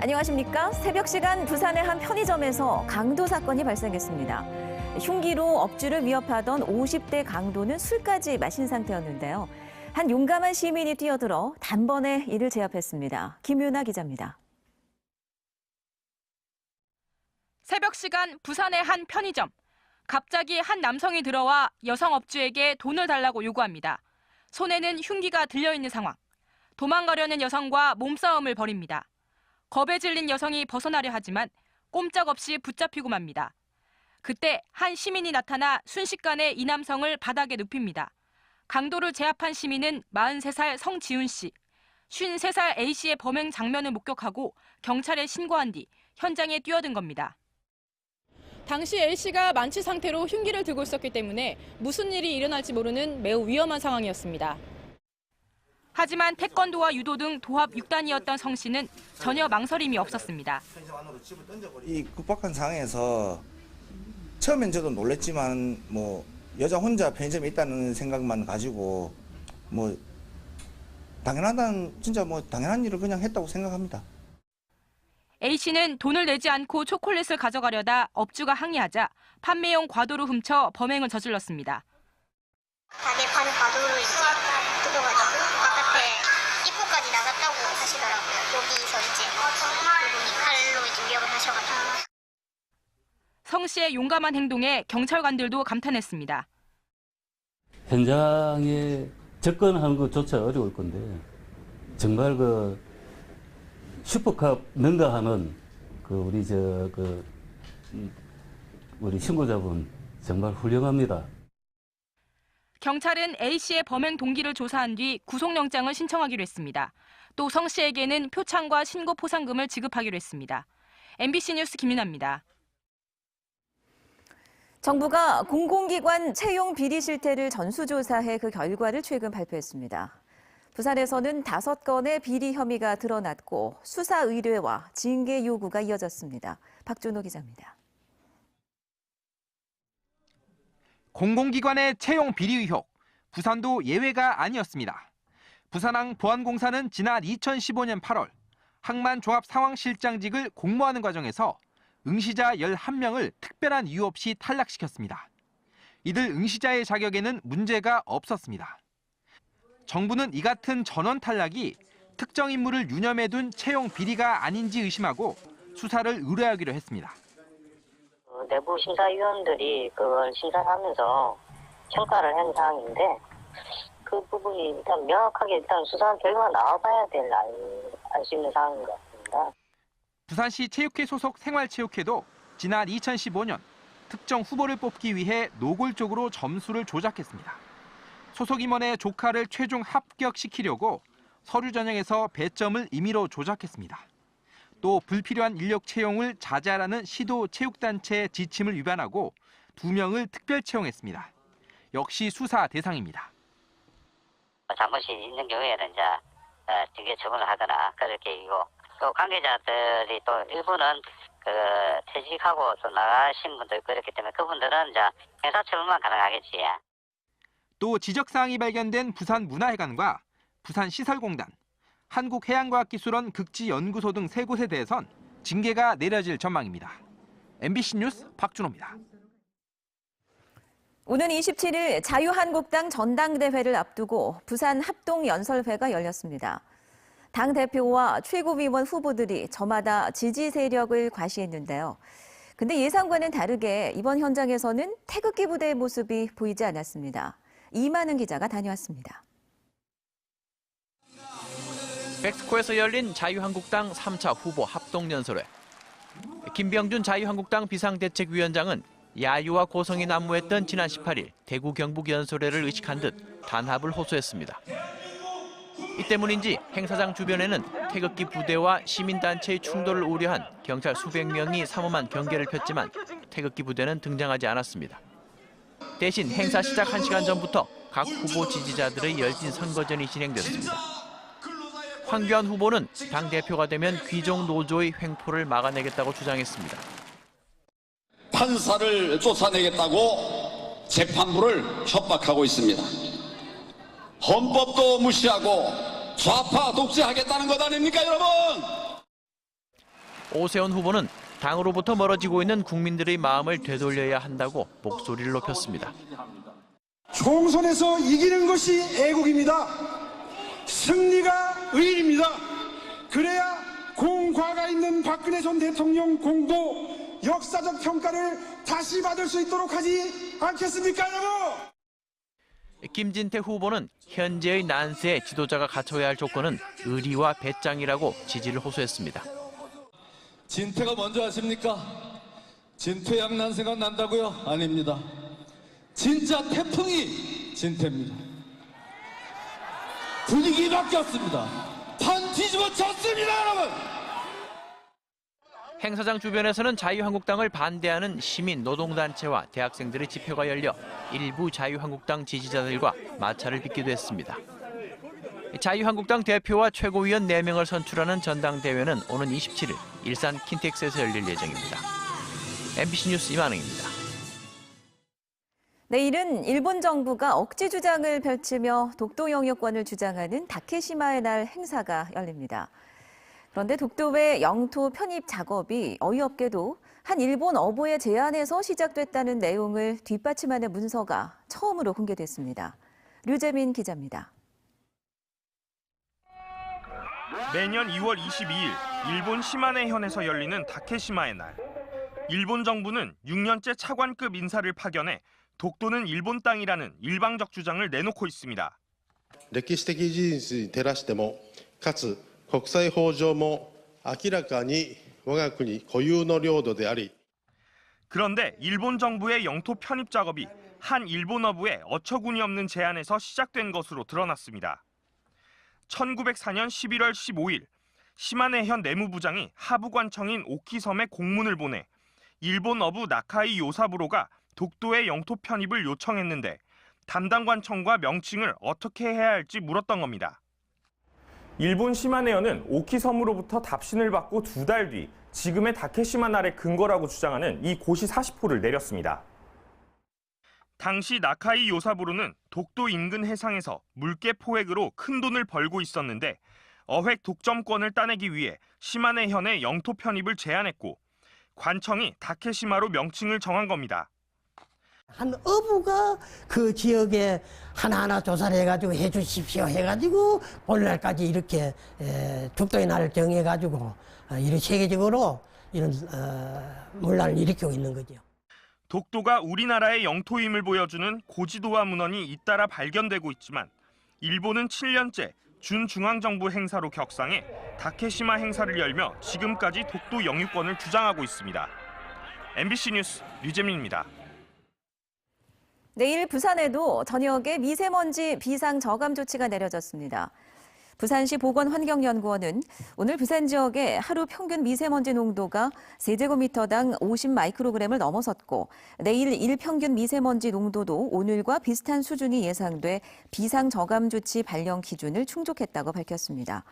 안녕하십니까? 새벽 시간 부산의 한 편의점에서 강도 사건이 발생했습니다. 흉기로 업주를 위협하던 50대 강도는 술까지 마신 상태였는데요. 한 용감한 시민이 뛰어들어 단번에 이를 제압했습니다. 김윤아 기자입니다. 새벽 시간 부산의 한 편의점. 갑자기 한 남성이 들어와 여성 업주에게 돈을 달라고 요구합니다. 손에는 흉기가 들려있는 상황. 도망가려는 여성과 몸싸움을 벌입니다. 겁에 질린 여성이 벗어나려 하지만 꼼짝없이 붙잡히고 맙니다. 그때 한 시민이 나타나 순식간에 이 남성을 바닥에 눕힙니다. 강도를 제압한 시민은 43살 성지훈 씨, 53살 A 씨의 범행 장면을 목격하고 경찰에 신고한 뒤 현장에 뛰어든 겁니다. 당시 A 씨가 만취 상태로 흉기를 들고 있었기 때문에 무슨 일이 일어날지 모르는 매우 위험한 상황이었습니다. 하지만 태권도와 유도 등 도합 6단이었던 성 씨는 전혀 망설임이 없었습니다. 이 급박한 상황에서 처음엔 저도 놀랬지만 여자 혼자 편의점에 있다는 생각만 가지고 당연한 일을 그냥 했다고 생각합니다. A 씨는 돈을 내지 않고 초콜릿을 가져가려다 업주가 항의하자 판매용 과도를 훔쳐 범행을 저질렀습니다. 가게 파는 과도를 이제 뜯어가지고 바깥에 입구까지 나갔다고 하시더라고요. 여기서 이제 그분이 칼로 이제 위협을 하셔가지고. 성 씨의 용감한 행동에 경찰관들도 감탄했습니다. 현장에 접근하는 것조차 어려울 건데 정말 슈퍼컵 능가하는 우리 신고자분 정말 훌륭합니다. 경찰은 A 씨의 범행 동기를 조사한 뒤 구속영장을 신청하기로 했습니다. 또 성 씨에게는 표창과 신고 포상금을 지급하기로 했습니다. MBC 뉴스 김윤아입니다. 정부가 공공기관 채용 비리 실태를 전수조사해 그 결과를 최근 발표했습니다. 부산에서는 5건의 비리 혐의가 드러났고 수사 의뢰와 징계 요구가 이어졌습니다. 박준호 기자입니다. 공공기관의 채용 비리 의혹, 부산도 예외가 아니었습니다. 부산항 보안공사는 지난 2015년 8월 항만 종합상황실장직을 공모하는 과정에서 응시자 11명을 특별한 이유 없이 탈락시켰습니다. 이들 응시자의 자격에는 문제가 없었습니다. 정부는 이 같은 전원 탈락이 특정 인물을 유념해 둔 채용 비리가 아닌지 의심하고 수사를 의뢰하기로 했습니다. 내부 심사위원들이 그걸 심사하면서 평가를 한 사항인데 그 부분이 일단 명확하게 수사 결과가 나와봐야 알 수 있는 사항인 것 같습니다. 부산시 체육회 소속 생활체육회도 지난 2015년 특정 후보를 뽑기 위해 노골적으로 점수를 조작했습니다. 소속 임원의 조카를 최종 합격시키려고 서류 전형에서 배점을 임의로 조작했습니다. 또 불필요한 인력 채용을 자제하라는 시도 체육단체의 지침을 위반하고 2명을 특별 채용했습니다. 역시 수사 대상입니다. 잘못이 있는 경우에는 이제 징계 처분을 하거나 그렇게 이고 또 관계자들이 또 일부는 퇴직하고 또 나가신 분도 있고 그렇기 때문에 그분들은 이제 형사처분만 가능하겠지. 또 지적사항이 발견된 부산문화회관과 부산시설공단, 한국해양과학기술원 극지연구소 등 3곳에 대해선 징계가 내려질 전망입니다. MBC 뉴스 박준호입니다. 오는 27일 자유한국당 전당대회를 앞두고 부산 합동연설회가 열렸습니다. 당대표와 최고위원 후보들이 저마다 지지 세력을 과시했는데요. 근데 예상과는 다르게 이번 현장에서는 태극기 부대의 모습이 보이지 않았습니다. 이만은 기자가 다녀왔습니다. 백스코에서 열린 자유한국당 3차 후보 합동연설회. 김병준 자유한국당 비상대책위원장은 야유와 고성이 난무했던 지난 18일 대구 경북 연설회를 의식한 듯 단합을 호소했습니다. 이 때문인지 행사장 주변에는 태극기 부대와 시민단체의 충돌을 우려한 경찰 수백 명이 삼엄한 경계를 폈지만 태극기 부대는 등장하지 않았습니다. 대신 행사 시작 1시간 전부터 각 후보 지지자들의 열띤 선거전이 진행됐습니다. 황교안 후보는 당대표가 되면 귀족 노조의 횡포를 막아내겠다고 주장했습니다. 판사를 쫓아내겠다고 재판부를 협박하고 있습니다. 헌법도 무시하고 좌파 독재하겠다는 것 아닙니까, 여러분? 오세훈 후보는 당으로부터 멀어지고 있는 국민들의 마음을 되돌려야 한다고 목소리를 높였습니다. 총선에서 이기는 것이 애국입니다. 승리가 의일입니다. 그래야 공과가 있는 박근혜 전 대통령 공도 역사적 평가를 다시 받을 수 있도록 하지 않겠습니까, 여러분? 김진태 후보는 현재의 난세에 지도자가 갖춰야 할 조건은 의리와 배짱이라고 지지를 호소했습니다. 진태가 먼저 아십니까? 진퇴양난 생각난다고요? 아닙니다. 진짜 태풍이 진태입니다. 분위기 바뀌었습니다. 판 뒤집어 쳤습니다, 여러분! 행사장 주변에서는 자유한국당을 반대하는 시민, 노동단체와 대학생들의 집회가 열려 일부 자유한국당 지지자들과 마찰을 빚기도 했습니다. 자유한국당 대표와 최고위원 4명을 선출하는 전당대회는 오는 27일 일산 킨텍스에서 열릴 예정입니다. MBC 뉴스 이만흥입니다. 내일은 일본 정부가 억지 주장을 펼치며 독도 영유권을 주장하는 다케시마의 날 행사가 열립니다. 그런데 독도의 영토 편입 작업이 어이없게도 한 일본 어부의 제안에서 시작됐다는 내용을 뒷받침하는 문서가 처음으로 공개됐습니다. 류재민 기자입니다. 매년 2월 22일 일본 시마네현에서 열리는 다케시마의 날. 일본 정부는 6년째 차관급 인사를 파견해 독도는 일본 땅이라는 일방적 주장을 내놓고 있습니다. 歴史的事実に照らしてもかつ国際法上も明らかに我が国固有の領土であり 그런데 일본 정부의 영토 편입 작업이 한 일본 어부의 어처구니 없는 제안에서 시작된 것으로 드러났습니다. 1904년 11월 15일 시마네현 내무부장이 하부관청인 오키섬에 공문을 보내 일본 어부 나카이 요사부로가 독도의 영토 편입을 요청했는데 담당 관청과 명칭을 어떻게 해야 할지 물었던 겁니다. 일본 시마네현은 오키섬으로부터 답신을 받고 2달 뒤 지금의 다케시마 날의 근거라고 주장하는 이 고시 40호를 내렸습니다. 당시 나카이 요사부로는 독도 인근 해상에서 물개 포획으로 큰 돈을 벌고 있었는데 어획 독점권을 따내기 위해 시마네현의 영토 편입을 제안했고 관청이 다케시마로 명칭을 정한 겁니다. 한 어부가 그 지역에 하나하나 조사를 해가지고 해주십시오 해가지고 오늘날까지 이렇게 독도의 날을 정해가지고 이런 세계적으로 이런 논란을 일으키고 있는 거죠. 독도가 우리나라의 영토임을 보여주는 고지도화 문헌이 잇따라 발견되고 있지만 일본은 7년째 준중앙정부 행사로 격상해 다케시마 행사를 열며 지금까지 독도 영유권을 주장하고 있습니다. MBC 뉴스 류재민입니다. 내일 부산에도 저녁에 미세먼지 비상 저감 조치가 내려졌습니다. 부산시 보건환경연구원은 오늘 부산 지역의 하루 평균 미세먼지 농도가 세제곱미터당 50 마이크로그램을 넘어섰고 내일 일평균 미세먼지 농도도 오늘과 비슷한 수준이 예상돼 비상 저감 조치 발령 기준을 충족했다고 밝혔습니다.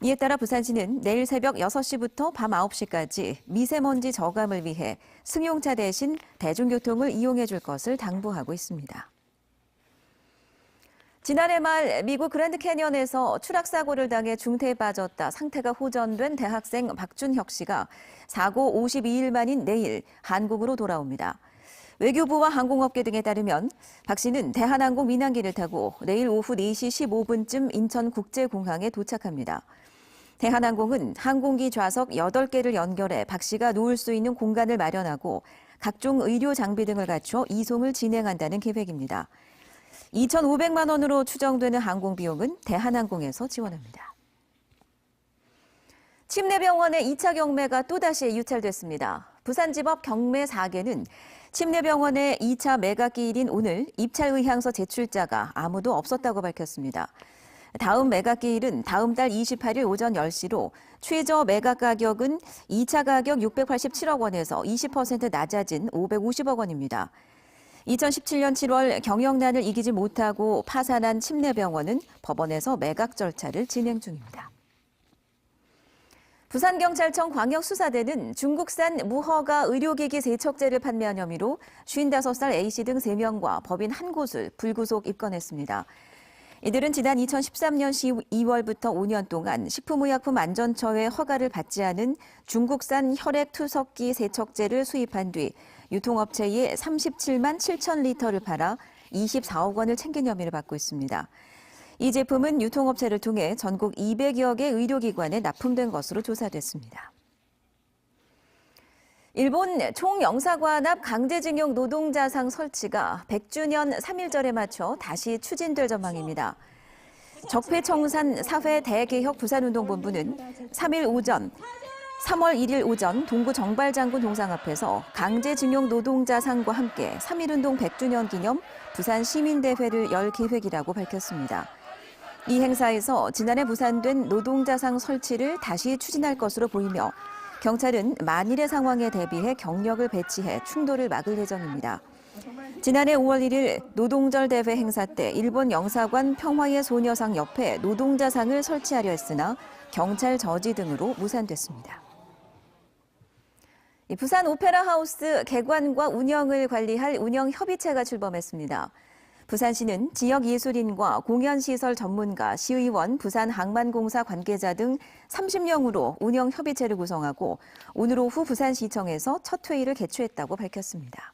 이에 따라 부산시는 내일 새벽 6시부터 밤 9시까지 미세먼지 저감을 위해 승용차 대신 대중교통을 이용해 줄 것을 당부하고 있습니다. 지난해 말 미국 그랜드 캐니언에서 추락사고를 당해 중태에 빠졌다 상태가 호전된 대학생 박준혁 씨가 사고 52일 만인 내일 한국으로 돌아옵니다. 외교부와 항공업계 등에 따르면 박 씨는 대한항공 민항기를 타고 내일 오후 4시 15분쯤 인천국제공항에 도착합니다. 대한항공은 항공기 좌석 8개를 연결해 박 씨가 누울 수 있는 공간을 마련하고 각종 의료 장비 등을 갖춰 이송을 진행한다는 계획입니다. 2,500만 원으로 추정되는 항공 비용은 대한항공에서 지원합니다. 침례병원의 2차 경매가 또다시 유찰됐습니다. 부산지법 경매 4개는 침례병원의 2차 매각기일인 오늘 입찰 의향서 제출자가 아무도 없었다고 밝혔습니다. 다음 매각기일은 다음 달 28일 오전 10시로 최저 매각 가격은 2차 가격 687억 원에서 20% 낮아진 550억 원입니다. 2017년 7월 경영난을 이기지 못하고 파산한 침례병원은 법원에서 매각 절차를 진행 중입니다. 부산경찰청 광역수사대는 중국산 무허가 의료기기 세척제를 판매한 혐의로 55살 A씨 등 3명과 법인 한 곳을 불구속 입건했습니다. 이들은 지난 2013년 2월부터 5년 동안 식품의약품안전처의 허가를 받지 않은 중국산 혈액투석기 세척제를 수입한 뒤 유통업체에 37만 7천 리터를 팔아 24억 원을 챙긴 혐의를 받고 있습니다. 이 제품은 유통업체를 통해 전국 200여 개 의료기관에 납품된 것으로 조사됐습니다. 일본 총영사관 앞 강제징용 노동자상 설치가 100주년 3.1절에 맞춰 다시 추진될 전망입니다. 적폐청산 사회 대개혁 부산운동본부는 3월 1일 오전 동구 정발장군 동상 앞에서 강제징용 노동자상과 함께 3.1운동 100주년 기념 부산 시민대회를 열 계획이라고 밝혔습니다. 이 행사에서 지난해 무산된 노동자상 설치를 다시 추진할 것으로 보이며 경찰은 만일의 상황에 대비해 경력을 배치해 충돌을 막을 예정입니다. 지난해 5월 1일 노동절 대회 행사 때 일본 영사관 평화의 소녀상 옆에 노동자상을 설치하려 했으나 경찰 저지 등으로 무산됐습니다. 부산 오페라 하우스 개관과 운영을 관리할 운영협의체가 출범했습니다. 부산시는 지역예술인과 공연시설 전문가, 시의원, 부산항만공사 관계자 등 30명으로 운영협의체를 구성하고 오늘 오후 부산시청에서 첫 회의를 개최했다고 밝혔습니다.